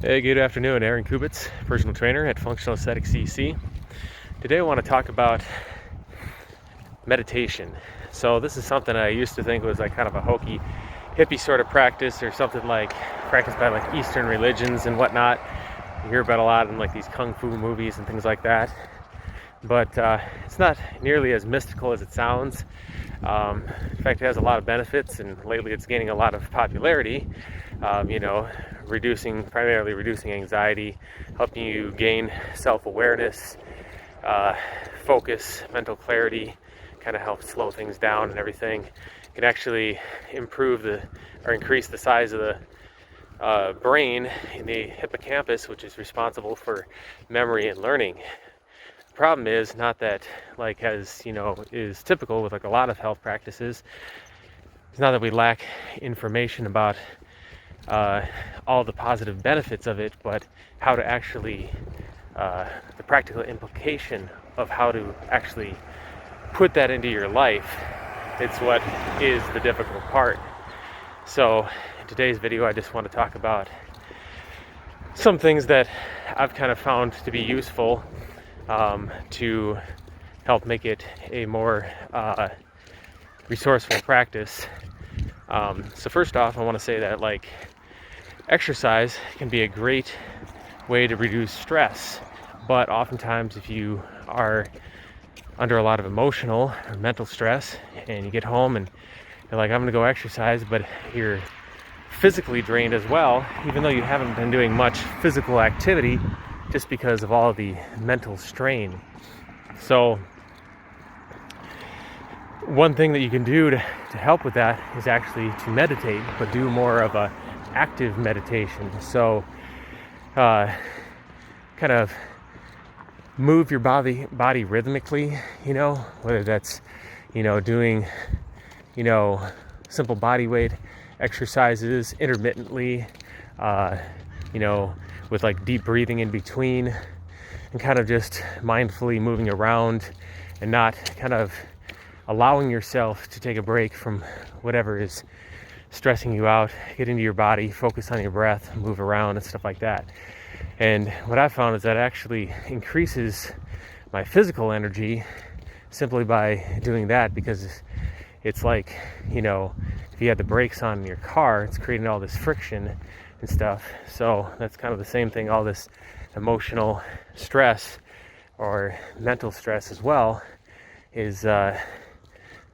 Hey, good afternoon. Aaron Kubitz, personal trainer at Functional Aesthetics CC. Today I want to talk about meditation. So this is something I used to think was like kind of a hokey hippie sort of practice, or something like practiced by like Eastern religions and whatnot. You hear about a lot in like these kung fu movies and things like that. But it's not nearly as mystical as it sounds. In fact, it has a lot of benefits, and lately it's gaining a lot of popularity. Primarily reducing anxiety, helping you gain self-awareness, focus, mental clarity, kind of help slow things down and everything. It can actually increase the size of the brain in the hippocampus, which is responsible for memory and learning. The problem is not that, is typical with like a lot of health practices. It's not that we lack information about all the positive benefits of it, but how to actually, the practical implication of how to actually put that into your life. It's what is the difficult part. So in today's video, I just want to talk about some things that I've kind of found to be useful to help make it a more resourceful practice. So first off, I want to say that exercise can be a great way to reduce stress, but oftentimes if you are under a lot of emotional or mental stress and you get home and you're like, I'm going to go exercise, but you're physically drained as well, even though you haven't been doing much physical activity, just because of all the mental strain. So one thing that you can do to help with that is actually to meditate, but do more of a active meditation. So kind of move your body rhythmically, whether that's doing simple body weight exercises intermittently, with like deep breathing in between, and kind of just mindfully moving around and not kind of allowing yourself to take a break from whatever is stressing you out. Get into your body, focus on your breath, move around and stuff like that. And what I found is that actually increases my physical energy simply by doing that, because it's like, if you had the brakes on in your car, it's creating all this friction and stuff. So that's kind of the same thing, all this emotional stress or mental stress as well is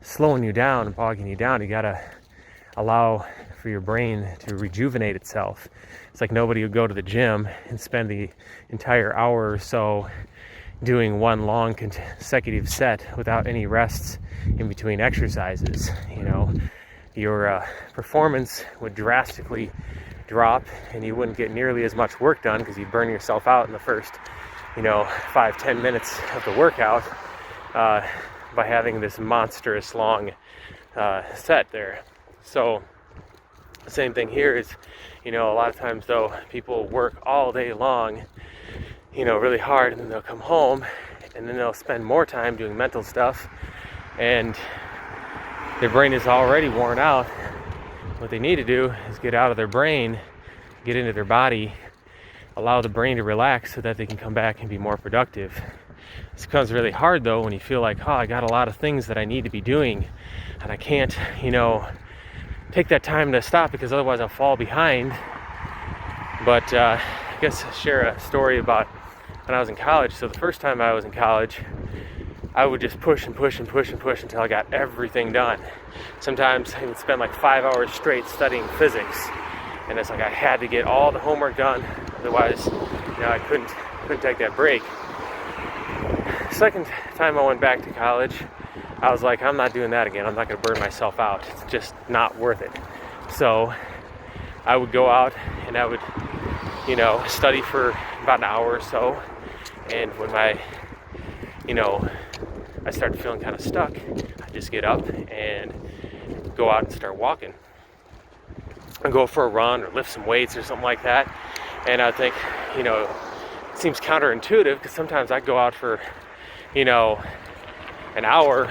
slowing you down and bogging you down. You gotta allow for your brain to rejuvenate itself. It's like nobody would go to the gym and spend the entire hour or so doing one long consecutive set without any rests in between exercises. Your performance would drastically drop, and you wouldn't get nearly as much work done because you burn yourself out in the first 5-10 minutes of the workout by having this monstrous long set there. So the same thing here is, a lot of times though, people work all day long, really hard, and then they'll come home and then they'll spend more time doing mental stuff, and their brain is already worn out. What they need to do is get out of their brain, get into their body, allow the brain to relax so that they can come back and be more productive. This becomes really hard though when you feel like, I got a lot of things that I need to be doing and I can't, take that time to stop because otherwise I'll fall behind. But I guess I'll share a story about when I was in college. So the first time I was in college, I would just push until I got everything done. Sometimes I would spend like 5 hours straight studying physics, and it's like I had to get all the homework done, otherwise I couldn't take that break. Second time I went back to college, I was like, I'm not doing that again. I'm not going to burn myself out. It's just not worth it. So I would go out and I would, study for about an hour or so. And when I started feeling kind of stuck, I just get up and go out and start walking. And go for a run or lift some weights or something like that. And I think, it seems counterintuitive because sometimes I go out for, an hour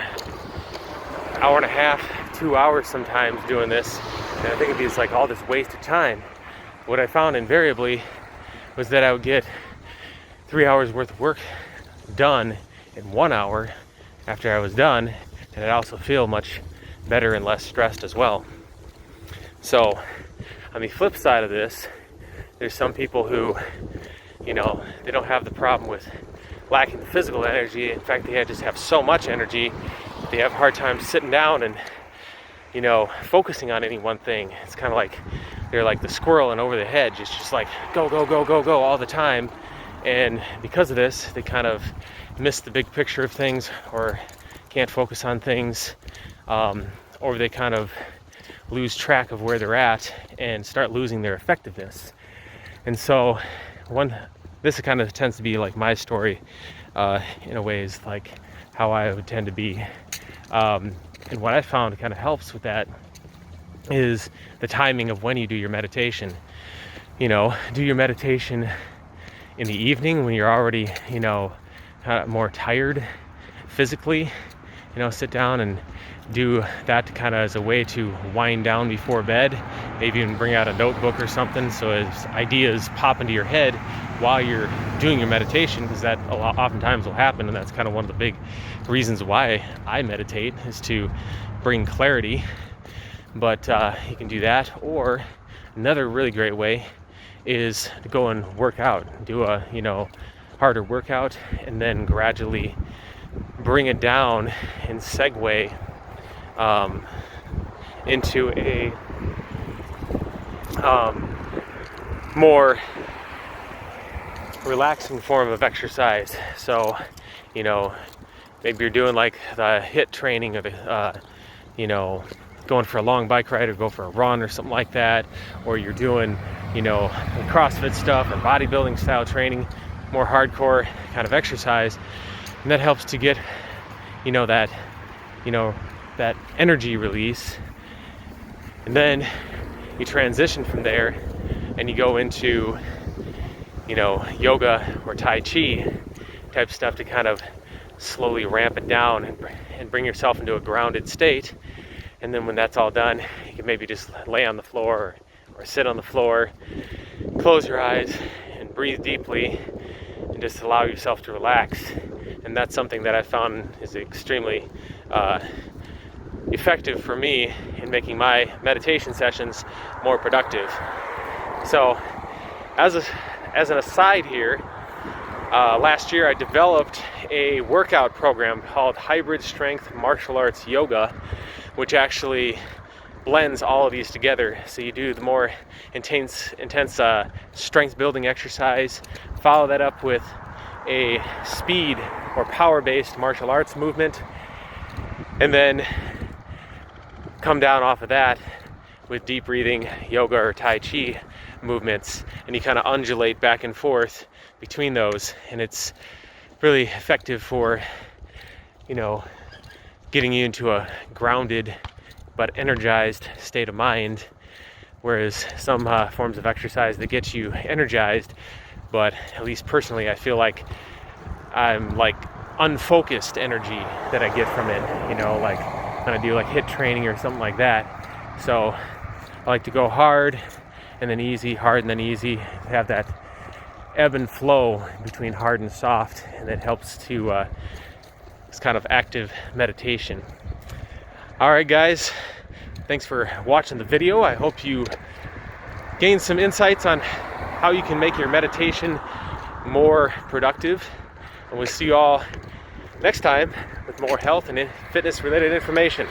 and a half, 2 hours sometimes doing this, and I think it'd be like all this waste of time. What I found invariably was that I would get 3 hours worth of work done in 1 hour after I was done, and I'd also feel much better and less stressed as well. So on the flip side of this, there's some people who, they don't have the problem with lacking the physical energy. In fact, they just have so much energy, they have a hard time sitting down and, focusing on any one thing. It's kind of like they're like the squirrel and over the hedge. It's just like go, go, go, go, go all the time. And because of this, they kind of miss the big picture of things, or can't focus on things, or they kind of lose track of where they're at and start losing their effectiveness. And so this kind of tends to be like my story, in a way, is like how I would tend to be. And what I found kind of helps with that is the timing of when you do your meditation. Do your meditation in the evening when you're already, kind of more tired physically. Sit down and do that kind of as a way to wind down before bed. Maybe even bring out a notebook or something, so as ideas pop into your head while you're doing your meditation, because that oftentimes will happen, and that's kind of one of the big reasons why I meditate, is to bring clarity. But you can do that, or another really great way is to go and work out, do a harder workout, and then gradually bring it down and segue into a more relaxing form of exercise. So, maybe you're doing like the HIIT training, or the, going for a long bike ride, or go for a run or something like that, or you're doing, CrossFit stuff or bodybuilding style training, more hardcore kind of exercise, and that helps to get, that energy release. And then you transition from there and you go into, yoga or Tai Chi type stuff to kind of slowly ramp it down and bring yourself into a grounded state. And then when that's all done, you can maybe just lay on the floor or sit on the floor, close your eyes and breathe deeply, and just allow yourself to relax. And that's something that I found is extremely effective for me in making my meditation sessions more productive. So as an aside here, last year I developed a workout program called Hybrid Strength Martial Arts Yoga, which actually blends all of these together. So you do the more intense strength building exercise, follow that up with a speed or power-based martial arts movement, and then come down off of that with deep breathing, yoga or Tai Chi movements, and you kind of undulate back and forth between those. And it's really effective for, getting you into a grounded but energized state of mind, whereas some forms of exercise that get you energized, but at least personally I feel like I'm like unfocused energy that I get from it, like when I do like HIIT training or something like that. So I like to go hard and then easy, hard and then easy, have that ebb and flow between hard and soft, and that helps to it's kind of active meditation. All right, guys, thanks for watching the video. I hope you gained some insights on how you can make your meditation more productive, and we'll see you all next time with more health and fitness related information.